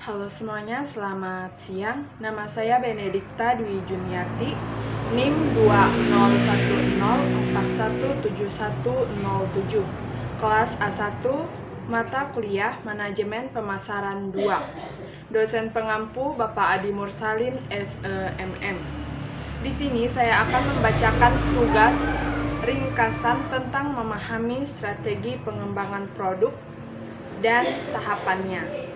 Halo semuanya, selamat siang. Nama saya Benedikta Dwi Juniarti, NIM 2010417107, kelas A1, mata kuliah Manajemen Pemasaran 2. Dosen pengampu Bapak Adi Mursalin, SEMM. Di sini saya akan membacakan tugas ringkasan tentang memahami strategi pengembangan produk dan tahapannya.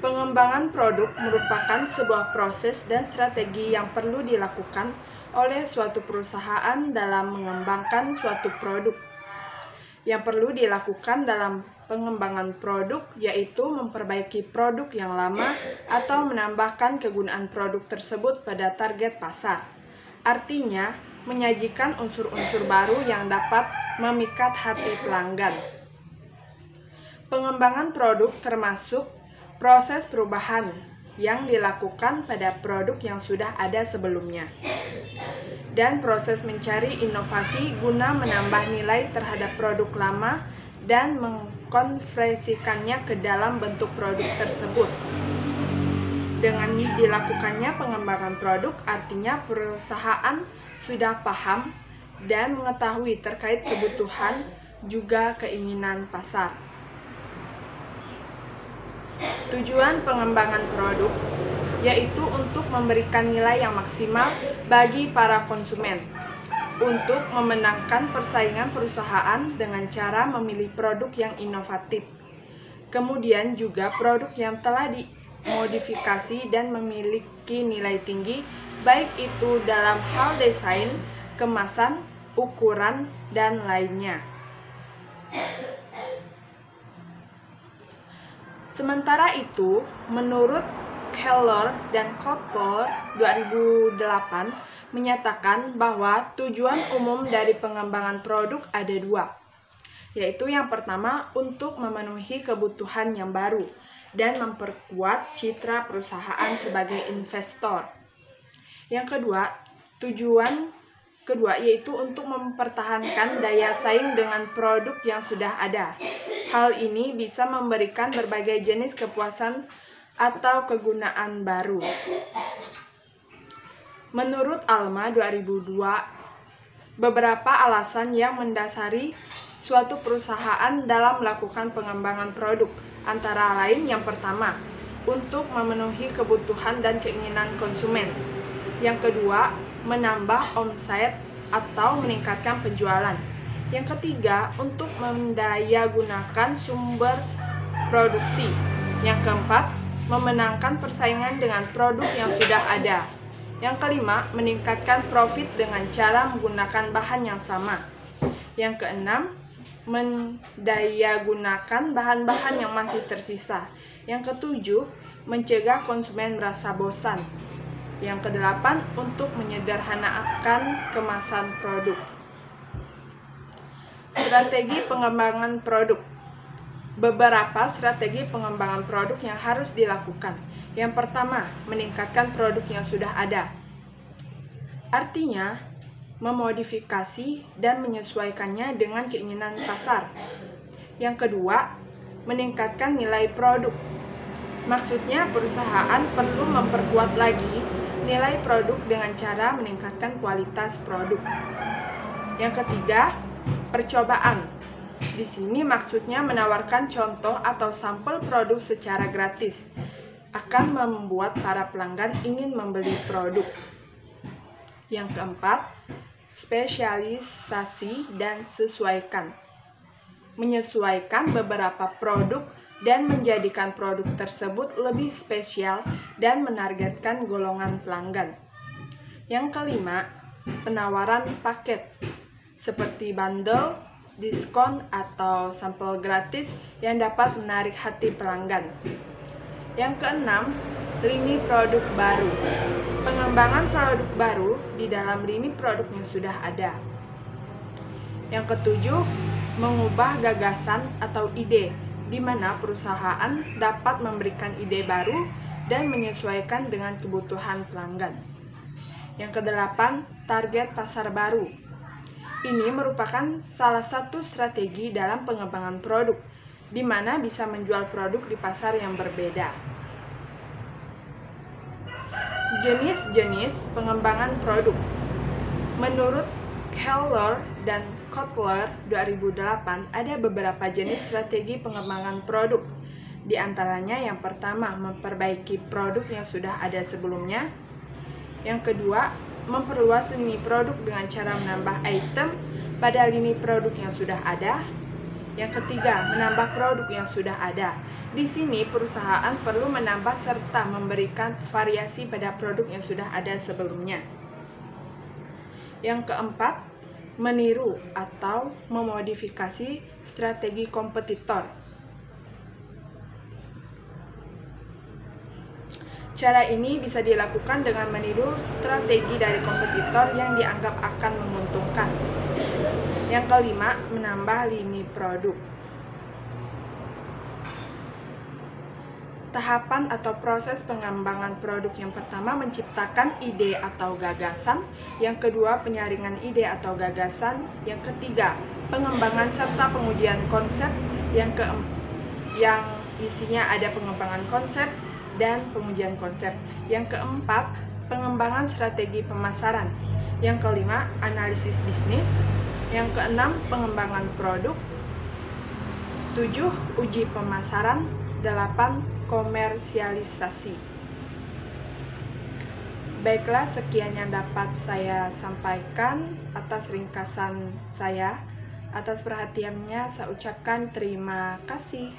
Pengembangan produk merupakan sebuah proses dan strategi yang perlu dilakukan oleh suatu perusahaan dalam mengembangkan suatu produk. Yang perlu dilakukan dalam pengembangan produk yaitu memperbaiki produk yang lama atau menambahkan kegunaan produk tersebut pada target pasar. Artinya, menyajikan unsur-unsur baru yang dapat memikat hati pelanggan. Pengembangan produk termasuk proses perubahan yang dilakukan pada produk yang sudah ada sebelumnya, dan proses mencari inovasi guna menambah nilai terhadap produk lama dan mengkonversikannya ke dalam bentuk produk tersebut. Dengan dilakukannya pengembangan produk, artinya perusahaan sudah paham dan mengetahui terkait kebutuhan juga keinginan pasar. Tujuan pengembangan produk yaitu untuk memberikan nilai yang maksimal bagi para konsumen, untuk memenangkan persaingan perusahaan dengan cara memilih produk yang inovatif. Kemudian juga produk yang telah dimodifikasi dan memiliki nilai tinggi, baik itu dalam hal desain, kemasan, ukuran, dan lainnya. Sementara itu, menurut Keller dan Kotler 2008 menyatakan bahwa tujuan umum dari pengembangan produk ada dua, yaitu yang pertama untuk memenuhi kebutuhan yang baru dan memperkuat citra perusahaan sebagai investor. Yang kedua, tujuan kedua yaitu untuk mempertahankan daya saing dengan produk yang sudah ada. Hal ini bisa memberikan berbagai jenis kepuasan atau kegunaan baru. Menurut Alma 2002, beberapa alasan yang mendasari suatu perusahaan dalam melakukan pengembangan produk, antara lain yang pertama, untuk memenuhi kebutuhan dan keinginan konsumen. Yang kedua, menambah omset atau meningkatkan penjualan. Yang ketiga, untuk mendayagunakan sumber produksi. Yang keempat, memenangkan persaingan dengan produk yang sudah ada. Yang kelima, meningkatkan profit dengan cara menggunakan bahan yang sama. Yang keenam, mendayagunakan bahan-bahan yang masih tersisa. Yang ketujuh, mencegah konsumen merasa bosan. Yang kedelapan, untuk menyederhanakan kemasan produk. Strategi pengembangan produk. Beberapa strategi pengembangan produk yang harus dilakukan. Yang pertama, meningkatkan produk yang sudah ada. Artinya, memodifikasi dan menyesuaikannya dengan keinginan pasar. Yang kedua, meningkatkan nilai produk. Maksudnya, perusahaan perlu memperkuat lagi nilai produk dengan cara meningkatkan kualitas produk. Yang ketiga, percobaan. Di sini maksudnya menawarkan contoh atau sampel produk secara gratis, akan membuat para pelanggan ingin membeli produk. Yang keempat, spesialisasi dan sesuaikan. Menyesuaikan beberapa produk dan menjadikan produk tersebut lebih spesial dan menargetkan golongan pelanggan. Yang kelima, penawaran paket seperti bundle, diskon, atau sampel gratis yang dapat menarik hati pelanggan. Yang keenam, lini produk baru. Pengembangan produk baru di dalam lini produk yang sudah ada. Yang ketujuh, mengubah gagasan atau ide, di mana perusahaan dapat memberikan ide baru dan menyesuaikan dengan kebutuhan pelanggan. Yang kedelapan, target pasar baru. Ini merupakan salah satu strategi dalam pengembangan produk, di mana bisa menjual produk di pasar yang berbeda. Jenis-jenis pengembangan produk. Menurut Keller dan Kotler 2008, ada beberapa jenis strategi pengembangan produk. Di antaranya yang pertama, memperbaiki produk yang sudah ada sebelumnya. Yang kedua, memperluas lini produk dengan cara menambah item pada lini produk yang sudah ada. Yang ketiga, menambah produk yang sudah ada. Di sini perusahaan perlu menambah serta memberikan variasi pada produk yang sudah ada sebelumnya. Yang keempat, meniru atau memodifikasi strategi kompetitor. Cara ini bisa dilakukan dengan meniru strategi dari kompetitor yang dianggap akan menguntungkan. Yang kelima, menambah lini produk. Tahapan atau proses pengembangan produk yang pertama menciptakan ide atau gagasan, yang kedua penyaringan ide atau gagasan, yang ketiga pengembangan serta pengujian konsep, yang isinya ada pengembangan konsep dan pengujian konsep, yang keempat pengembangan strategi pemasaran, yang kelima analisis bisnis, yang keenam pengembangan produk, 7 uji pemasaran, 8 komersialisasi. Baiklah, sekian yang dapat saya sampaikan atas ringkasan saya. Atas perhatiannya saya ucapkan terima kasih.